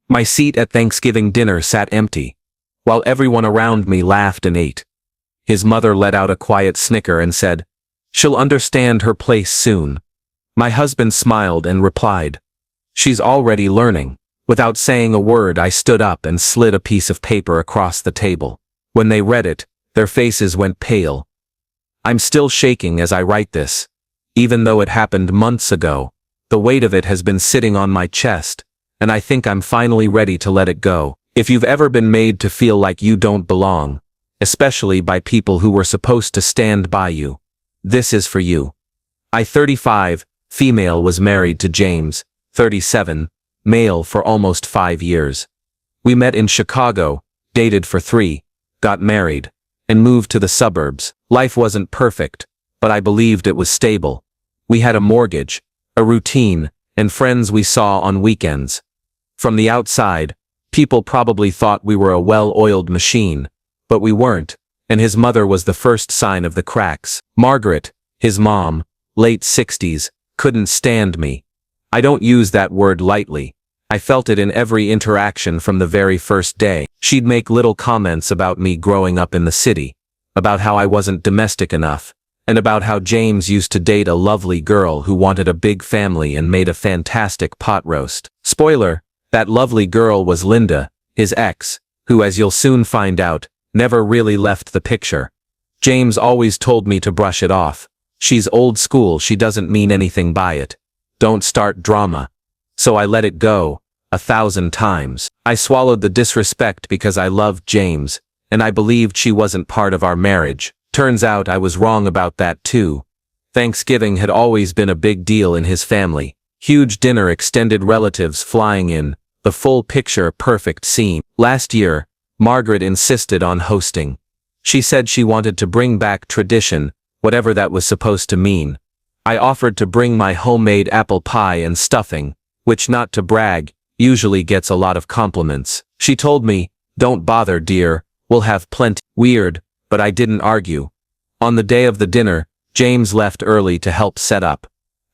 My seat at Thanksgiving dinner sat empty, while everyone around me laughed and ate. His mother let out a quiet snicker and said, "She'll understand her place soon." My husband smiled and replied, "She's already learning." Without saying a word, I stood up and slid a piece of paper across the table. When they read it, their faces went pale. I'm still shaking as I write this. Even though it happened months ago, the weight of it has been sitting on my chest, and I think I'm finally ready to let it go. If you've ever been made to feel like you don't belong, especially by people who were supposed to stand by you, this is for you. I, 35, female, was married to James, 37, male, for almost 5 years. We met in Chicago, dated for 3, got married, and moved to the suburbs. Life wasn't perfect, but I believed it was stable. We had a mortgage, a routine, and friends we saw on weekends. From the outside, people probably thought we were a well-oiled machine, but we weren't, and his mother was the first sign of the cracks. Margaret, his mom, late 60s, couldn't stand me. I don't use that word lightly. I felt it in every interaction from the very first day. She'd make little comments about me growing up in the city, about how I wasn't domestic enough, and about how James used to date a lovely girl who wanted a big family and made a fantastic pot roast. Spoiler, that lovely girl was Linda, his ex, who, as you'll soon find out, never really left the picture. James always told me to brush it off. She's old school, she doesn't mean anything by it. Don't start drama. So I let it go, 1,000 times. I swallowed the disrespect because I loved James, and I believed she wasn't part of our marriage. Turns out I was wrong about that too. Thanksgiving had always been a big deal in his family. Huge dinner, extended relatives flying in, the full picture perfect scene. Last year, Margaret insisted on hosting. She said she wanted to bring back tradition, whatever that was supposed to mean. I offered to bring my homemade apple pie and stuffing, which, not to brag, usually gets a lot of compliments. She told me, "Don't bother, dear, we'll have plenty." Weird, but I didn't argue. On the day of the dinner, James left early to help set up.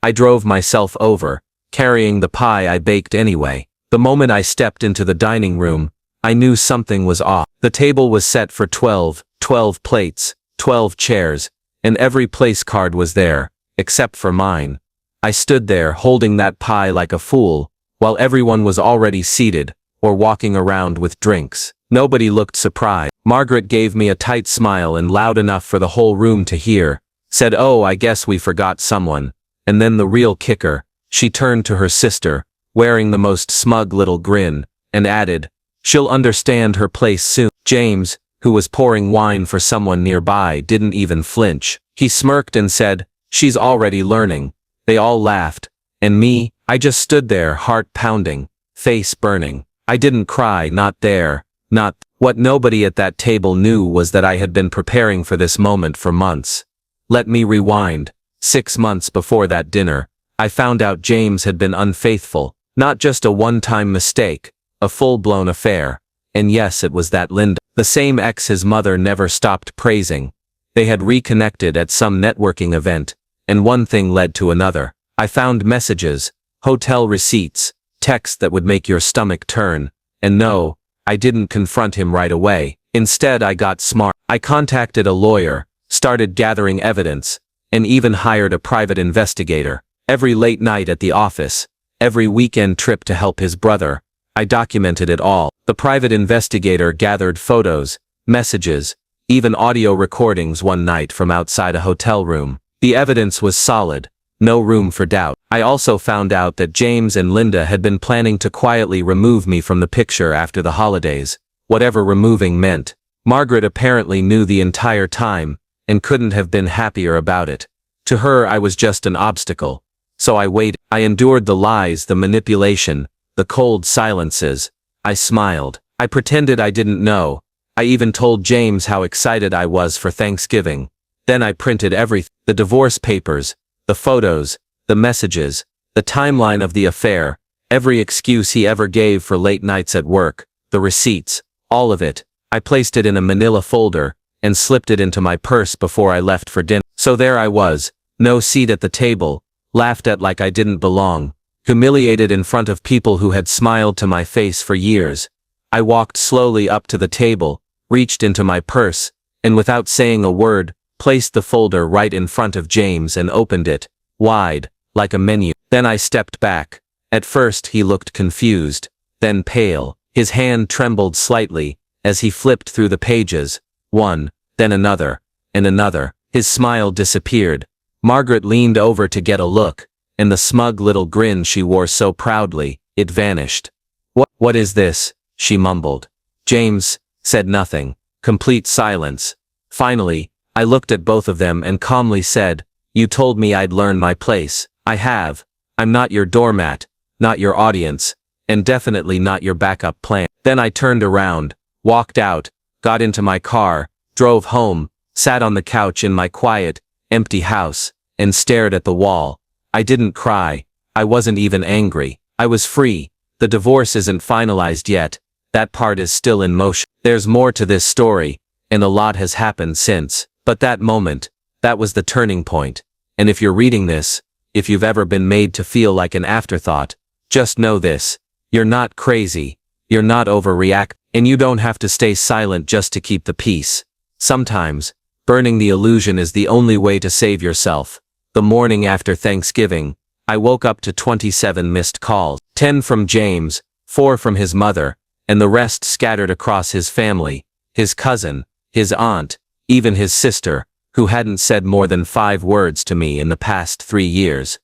I drove myself over, carrying the pie I baked anyway. The moment I stepped into the dining room, I knew something was off. The table was set for 12 plates, 12 chairs, and every place card was there, except for mine. I stood there holding that pie like a fool, while everyone was already seated, or walking around with drinks. Nobody looked surprised. Margaret gave me a tight smile and loud enough for the whole room to hear, said, "Oh, I guess we forgot someone." And then the real kicker, she turned to her sister, wearing the most smug little grin, and added, "She'll understand her place soon." James, who was pouring wine for someone nearby, didn't even flinch. He smirked and said, "She's already learning." They all laughed, and me, I just stood there, heart pounding, face burning. I didn't cry, not there, not. What nobody at that table knew was that I had been preparing for this moment for months. Let me rewind. 6 months before that dinner, I found out James had been unfaithful, not just a one-time mistake, a full-blown affair. And yes, it was that Linda, the same ex his mother never stopped praising. They had reconnected at some networking event, and one thing led to another. I found messages, hotel receipts, texts that would make your stomach turn, and no, I didn't confront him right away. Instead, I got smart. I contacted a lawyer, started gathering evidence, and even hired a private investigator. Every late night at the office, every weekend trip to help his brother, I documented it all. The private investigator gathered photos, messages, even audio recordings one night from outside a hotel room. The evidence was solid, no room for doubt. I also found out that James and Linda had been planning to quietly remove me from the picture after the holidays, whatever removing meant. Margaret apparently knew the entire time, and couldn't have been happier about it. To her, I was just an obstacle. So I waited. I endured the lies, the manipulation, the cold silences. I smiled. I pretended I didn't know. I even told James how excited I was for Thanksgiving. Then I printed everything. The divorce papers, the photos, the messages, the timeline of the affair, every excuse he ever gave for late nights at work, the receipts, all of it. I placed it in a manila folder, and slipped it into my purse before I left for dinner. So there I was, no seat at the table, laughed at like I didn't belong, humiliated in front of people who had smiled to my face for years. I walked slowly up to the table, reached into my purse, and without saying a word, placed the folder right in front of James and opened it, wide, like a menu. Then I stepped back. At first he looked confused, then pale. His hand trembled slightly, as he flipped through the pages, one, then another, and another. His smile disappeared. Margaret leaned over to get a look, and the smug little grin she wore so proudly, it vanished. What is this?" she mumbled. James said nothing. Complete silence. Finally, I looked at both of them and calmly said, "You told me I'd learn my place. I have. I'm not your doormat, not your audience, and definitely not your backup plan." Then I turned around, walked out, got into my car, drove home, sat on the couch in my quiet, empty house, and stared at the wall. I didn't cry. I wasn't even angry. I was free. The divorce isn't finalized yet. That part is still in motion. There's more to this story, and a lot has happened since. But that moment, that was the turning point. And if you're reading this, if you've ever been made to feel like an afterthought, just know this. You're not crazy. You're not overreacting. And you don't have to stay silent just to keep the peace. Sometimes, burning the illusion is the only way to save yourself. The morning after Thanksgiving, I woke up to 27 missed calls. 10 from James, 4 from his mother, and the rest scattered across his family, his cousin, his aunt, even his sister, who hadn't said more than 5 words to me in the past 3 years.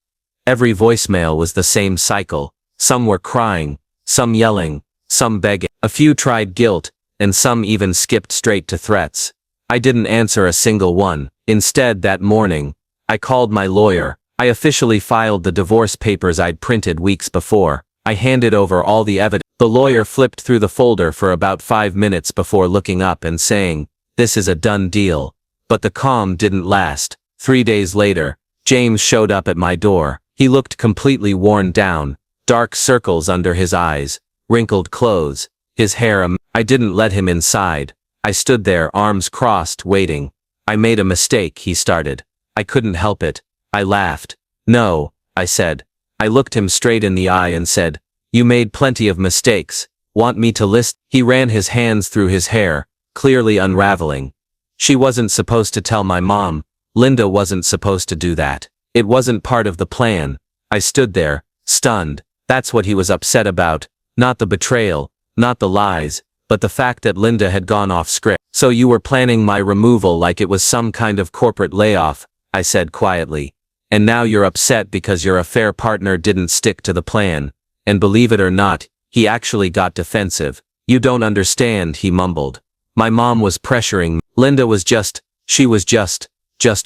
Every voicemail was the same cycle. Some were crying, some yelling, some begging. A few tried guilt, and some even skipped straight to threats. I didn't answer a single one. Instead, that morning, I called my lawyer. I officially filed the divorce papers I'd printed weeks before. I handed over all the evidence. The lawyer flipped through the folder for about 5 minutes before looking up and saying, "This is a done deal." But the calm didn't last. 3 days later, James showed up at my door. He looked completely worn down, dark circles under his eyes, wrinkled clothes, his hair I didn't let him inside. I stood there, arms crossed, waiting. "I made a mistake," he started. I couldn't help it. I laughed. "No," I said. I looked him straight in the eye and said, "You made plenty of mistakes. Want me to list?" He ran his hands through his hair, clearly unraveling. "She wasn't supposed to tell my mom. Linda wasn't supposed to do that. It wasn't part of the plan." I stood there, stunned. That's what he was upset about. Not the betrayal, not the lies, but the fact that Linda had gone off script. "So you were planning my removal like it was some kind of corporate layoff," I said quietly. "And now you're upset because your affair partner didn't stick to the plan." And believe it or not, he actually got defensive. "You don't understand," he mumbled. "My mom was pressuring me. Linda was just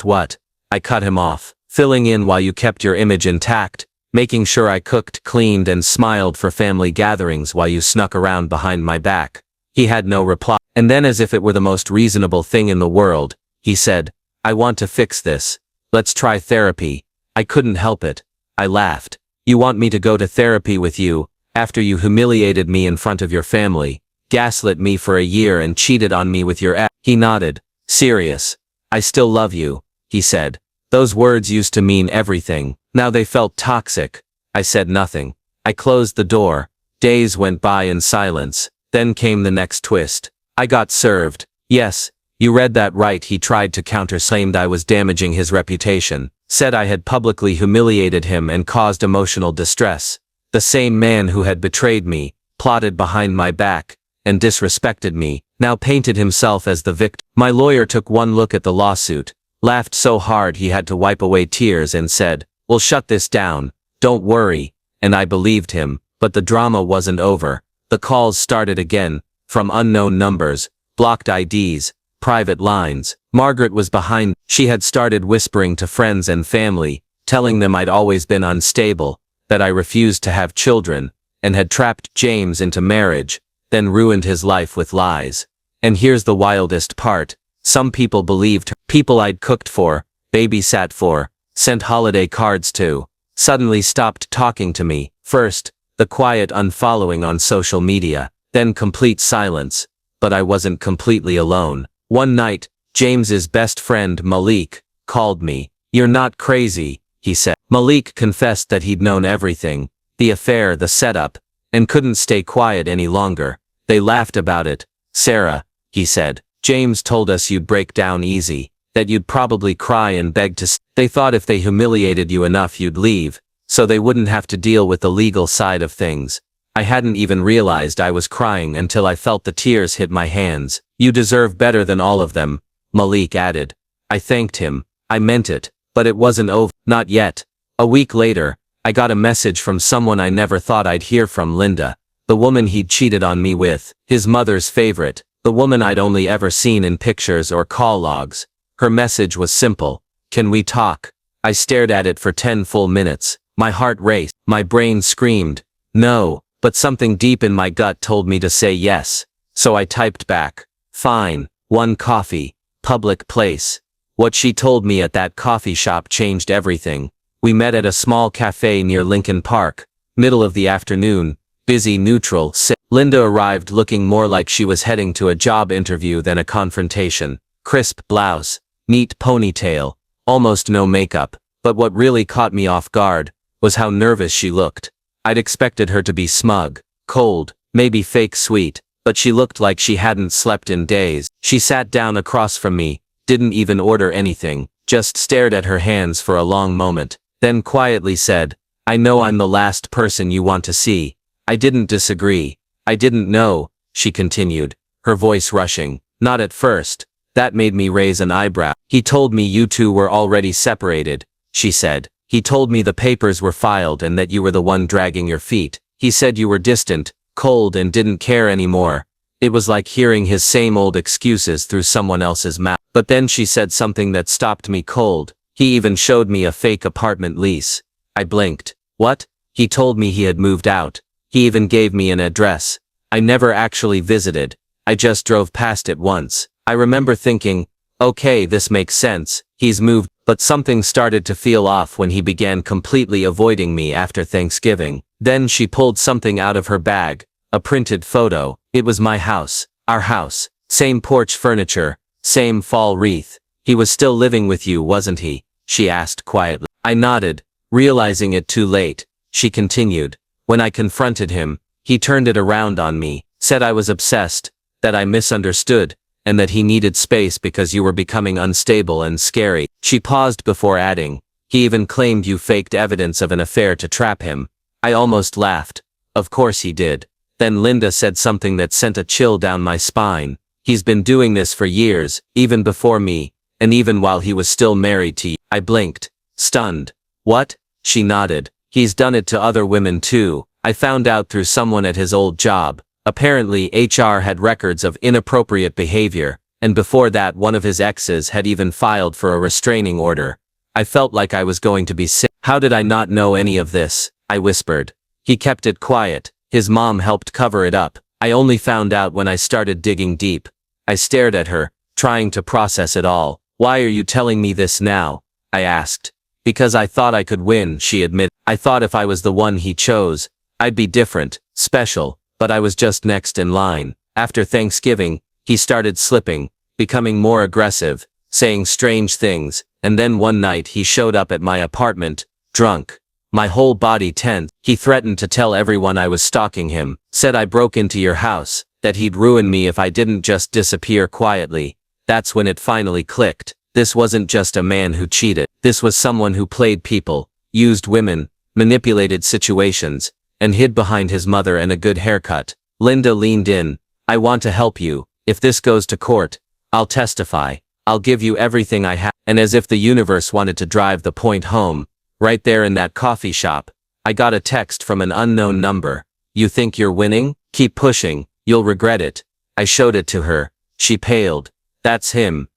what?" I cut him off. "Filling in while you kept your image intact, making sure I cooked, cleaned, and smiled for family gatherings while you snuck around behind my back." He had no reply. And then, as if it were the most reasonable thing in the world, he said, "I want to fix this. Let's try therapy." I couldn't help it. I laughed. "You want me to go to therapy with you, after you humiliated me in front of your family, gaslit me for a year and cheated on me with your ex?" He nodded. "Serious. I still love you," he said. Those words used to mean everything. Now they felt toxic. I said nothing. I closed the door. Days went by in silence. Then came the next twist. I got served. "Yes, you read that right," he tried to counter-claim. I was damaging his reputation. Said I had publicly humiliated him and caused emotional distress. The same man who had betrayed me, plotted behind my back, and disrespected me, now painted himself as the victim. My lawyer took one look at the lawsuit, laughed so hard he had to wipe away tears, and said, "We'll shut this down. Don't worry." And I believed him. But the drama wasn't over. The calls started again, from unknown numbers, blocked IDs, private lines. Margaret was behind. She had started whispering to friends and family, telling them I'd always been unstable, that I refused to have children, and had trapped James into marriage, then ruined his life with lies. And here's the wildest part. Some people believed her. People I'd cooked for, babysat for, sent holiday cards to, suddenly stopped talking to me. First, the quiet unfollowing on social media, then complete silence. But I wasn't completely alone. One night, James's best friend Malik called me. "You're not crazy," he said. Malik confessed that he'd known everything, the affair, the setup, and couldn't stay quiet any longer. They laughed about it. Sarah, he said, James told us you'd break down easy, that you'd probably cry and beg to They thought if they humiliated you enough you'd leave, so they wouldn't have to deal with the legal side of things. I hadn't even realized I was crying until I felt the tears hit my hands. You deserve better than all of them, Malik added. I thanked him. I meant it, but it wasn't over. Not yet. A week later, I got a message from someone I never thought I'd hear from, Linda, the woman he'd cheated on me with, his mother's favorite, the woman I'd only ever seen in pictures or call logs. Her message was simple. Can we talk? I stared at it for 10 full minutes. My heart raced. My brain screamed, no, but something deep in my gut told me to say yes. So I typed back, fine, 1 coffee, public place. What she told me at that coffee shop changed everything. We met at a small cafe near Lincoln Park, middle of the afternoon, busy, neutral. Linda arrived looking more like she was heading to a job interview than a confrontation. Crisp blouse, neat ponytail, almost no makeup, but what really caught me off guard was how nervous she looked. I'd expected her to be smug, cold, maybe fake sweet, but she looked like she hadn't slept in days. She sat down across from me, didn't even order anything, just stared at her hands for a long moment, then quietly said, I know I'm the last person you want to see. I didn't disagree. I didn't know, she continued, her voice rushing. Not at first. That made me raise an eyebrow. He told me you two were already separated, she said. He told me the papers were filed and that you were the one dragging your feet. He said you were distant, cold, and didn't care anymore. It was like hearing his same old excuses through someone else's mouth. But then she said something that stopped me cold. He even showed me a fake apartment lease. I blinked. What? He told me he had moved out. He even gave me an address. I never actually visited. I just drove past it once. I remember thinking, okay, this makes sense. He's moved. But something started to feel off when he began completely avoiding me after Thanksgiving. Then she pulled something out of her bag, a printed photo. It was my house, our house, same porch furniture, same fall wreath. He was still living with you, wasn't he? She asked quietly. I nodded, realizing it too late. She continued. When I confronted him, he turned it around on me, said I was obsessed, that I misunderstood, and that he needed space because you were becoming unstable and scary. She paused before adding, he even claimed you faked evidence of an affair to trap him. I almost laughed. Of course he did. Then Linda said something that sent a chill down my spine. He's been doing this for years, even before me, and even while he was still married to you. I blinked, stunned. What? She nodded. He's done it to other women too. I found out through someone at his old job. Apparently HR had records of inappropriate behavior, and before that one of his exes had even filed for a restraining order. I felt like I was going to be sick. How did I not know any of this? I whispered. He kept it quiet. His mom helped cover it up. I only found out when I started digging deep. I stared at her, trying to process it all. Why are you telling me this now? I asked. Because I thought I could win, she admitted. I thought if I was the one he chose, I'd be different, special. But I was just next in line. After Thanksgiving, he started slipping, becoming more aggressive, saying strange things, and then one night he showed up at my apartment, drunk. My whole body tense. He threatened to tell everyone I was stalking him, said I broke into your house, that he'd ruin me if I didn't just disappear quietly. That's when it finally clicked. This wasn't just a man who cheated. This was someone who played people, used women, manipulated situations, and hid behind his mother and a good haircut. Linda leaned in. I want to help you. If this goes to court, I'll testify. I'll give you everything I have. And as if the universe wanted to drive the point home, right there in that coffee shop, I got a text from an unknown number. You think you're winning? Keep pushing. You'll regret it. I showed it to her. She paled. That's him.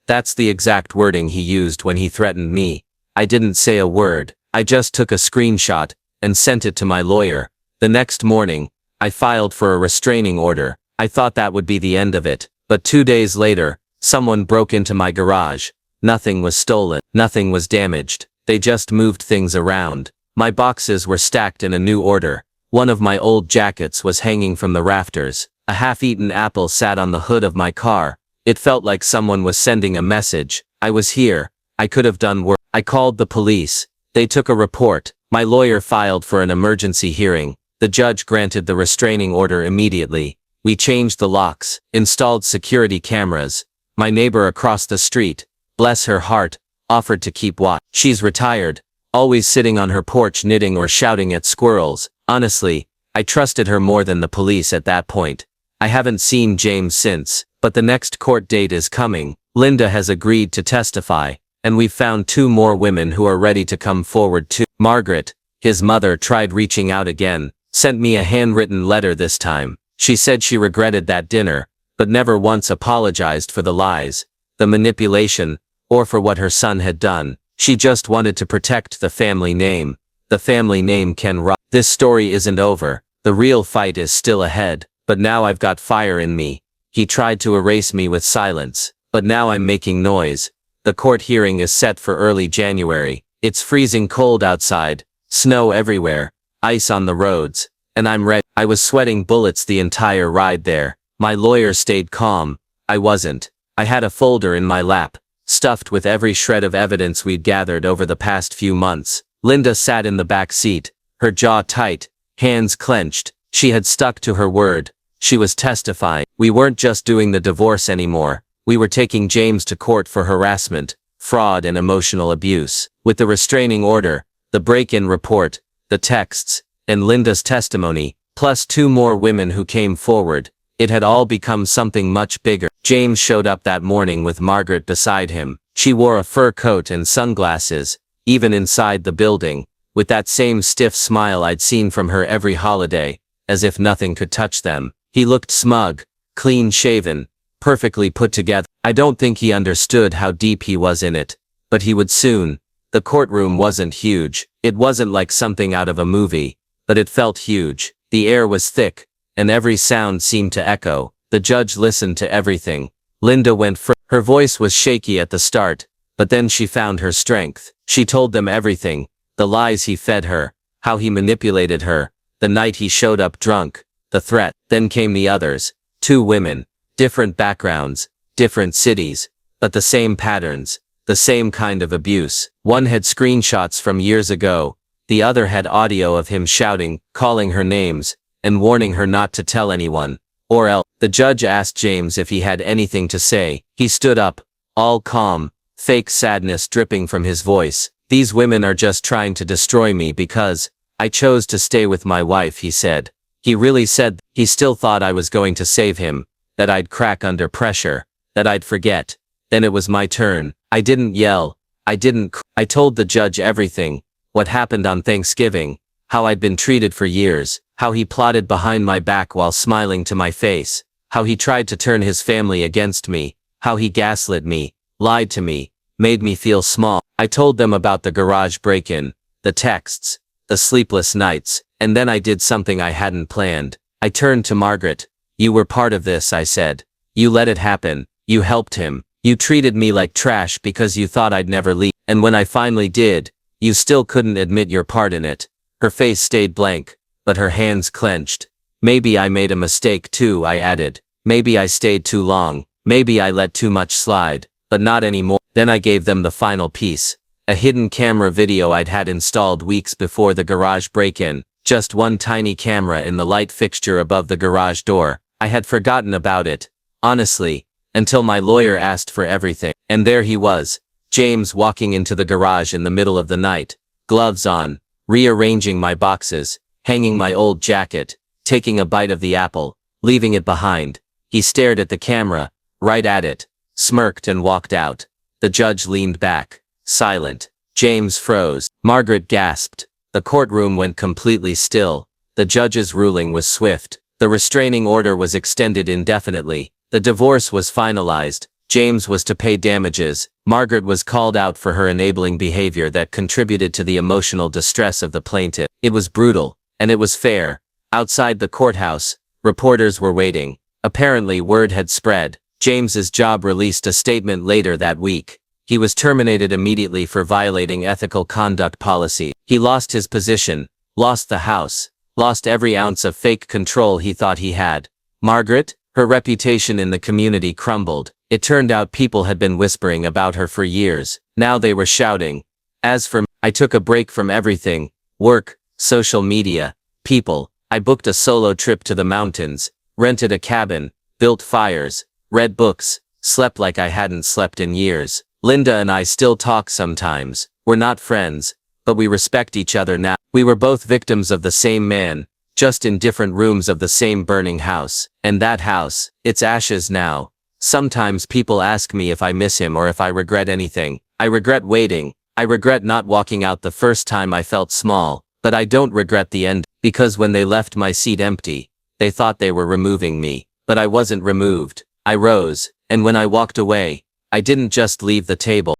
That's the exact wording he used when he threatened me. I didn't say a word. I just took a screenshot and sent it to my lawyer. The next morning, I filed for a restraining order. I thought that would be the end of it. But 2 days later, someone broke into my garage. Nothing was stolen. Nothing was damaged. They just moved things around. My boxes were stacked in a new order. One of my old jackets was hanging from the rafters. A half-eaten apple sat on the hood of my car. It felt like someone was sending a message. I was here. I could have done worse. I called the police. They took a report. My lawyer filed for an emergency hearing. The judge granted the restraining order immediately. We changed the locks, installed security cameras. My neighbor across the street, bless her heart, offered to keep watch. She's retired, always sitting on her porch knitting or shouting at squirrels. Honestly, I trusted her more than the police at that point. I haven't seen James since, but the next court date is coming. Linda has agreed to testify, and we've found 2 more women who are ready to come forward too. Margaret, his mother, tried reaching out again, sent me a handwritten letter this time. She said she regretted that dinner, but never once apologized for the lies, the manipulation, or for what her son had done. She just wanted to protect the family name. The family name can rot. This story isn't over. The real fight is still ahead, but now I've got fire in me. He tried to erase me with silence, but now I'm making noise. The court hearing is set for early January. It's freezing cold outside, snow everywhere, ice on the roads, and I'm ready. I was sweating bullets the entire ride there. My lawyer stayed calm. I wasn't. I had a folder in my lap, stuffed with every shred of evidence we'd gathered over the past few months. Linda sat in the back seat, her jaw tight, hands clenched. She had stuck to her word. She was testifying. We weren't just doing the divorce anymore. We were taking James to court for harassment, fraud, and emotional abuse. With the restraining order, the break-in report, the texts, and Linda's testimony, plus 2 more women who came forward, it had all become something much bigger. James showed up that morning with Margaret beside him. She wore a fur coat and sunglasses, even inside the building, with that same stiff smile I'd seen from her every holiday, as if nothing could touch them. He looked smug, clean-shaven, perfectly put together. I don't think he understood how deep he was in it, but he would soon. The courtroom wasn't huge. It wasn't like something out of a movie, but it felt huge. The air was thick, and every sound seemed to echo. The judge listened to everything. Linda went first. Her voice was shaky at the start, but then she found her strength. She told them everything, the lies he fed her, how he manipulated her, the night he showed up drunk, the threat. Then came the others, 2 women, different backgrounds, different cities, but the same patterns, the same kind of abuse. One had screenshots from years ago, the other had audio of him shouting, calling her names, and warning her not to tell anyone, or else. The judge asked James if he had anything to say. He stood up, all calm, fake sadness dripping from his voice. These women are just trying to destroy me because I chose to stay with my wife, he said. He really said. He still thought I was going to save him, that I'd crack under pressure, that I'd forget. Then it was my turn. I didn't yell. I told the judge everything, what happened on Thanksgiving, how I'd been treated for years, how he plotted behind my back while smiling to my face, how he tried to turn his family against me, how he gaslit me, lied to me, made me feel small. I told them about the garage break-in, the texts, the sleepless nights, and then I did something I hadn't planned. I turned to Margaret. You were part of this, I said. You let it happen. You helped him. You treated me like trash because you thought I'd never leave. And when I finally did, you still couldn't admit your part in it. Her face stayed blank, but her hands clenched. Maybe I made a mistake too, I added. Maybe I stayed too long. Maybe I let too much slide, but not anymore. Then I gave them the final piece. A hidden camera video I'd had installed weeks before the garage break-in. Just one tiny camera in the light fixture above the garage door. I had forgotten about it, honestly, until my lawyer asked for everything. And there he was, James walking into the garage in the middle of the night, gloves on, rearranging my boxes, hanging my old jacket, taking a bite of the apple, leaving it behind. He stared at the camera, right at it, smirked and walked out. The judge leaned back, silent. James froze. Margaret gasped. The courtroom went completely still. The judge's ruling was swift. The restraining order was extended indefinitely. The divorce was finalized. James was to pay damages. Margaret was called out for her enabling behavior that contributed to the emotional distress of the plaintiff. It was brutal, and it was fair. Outside the courthouse, reporters were waiting. Apparently word had spread. James's job released a statement later that week. He was terminated immediately for violating ethical conduct policy. He lost his position, lost the house, lost every ounce of fake control he thought he had. Margaret, her reputation in the community crumbled. It turned out people had been whispering about her for years. Now they were shouting. As for me, I took a break from everything, Work, social media, people. I booked a solo trip to the mountains, rented a cabin, built fires, read books, slept like I hadn't slept in years. Linda and I still talk sometimes. We're not friends, but we respect each other now. We were both victims of the same man, just in different rooms of the same burning house. And that house, it's ashes now. Sometimes people ask me if I miss him or if I regret anything. I regret waiting. I regret not walking out the first time I felt small, but I don't regret the end, because when they left my seat empty, they thought they were removing me. But I wasn't removed. I rose, and when I walked away, I didn't just leave the table.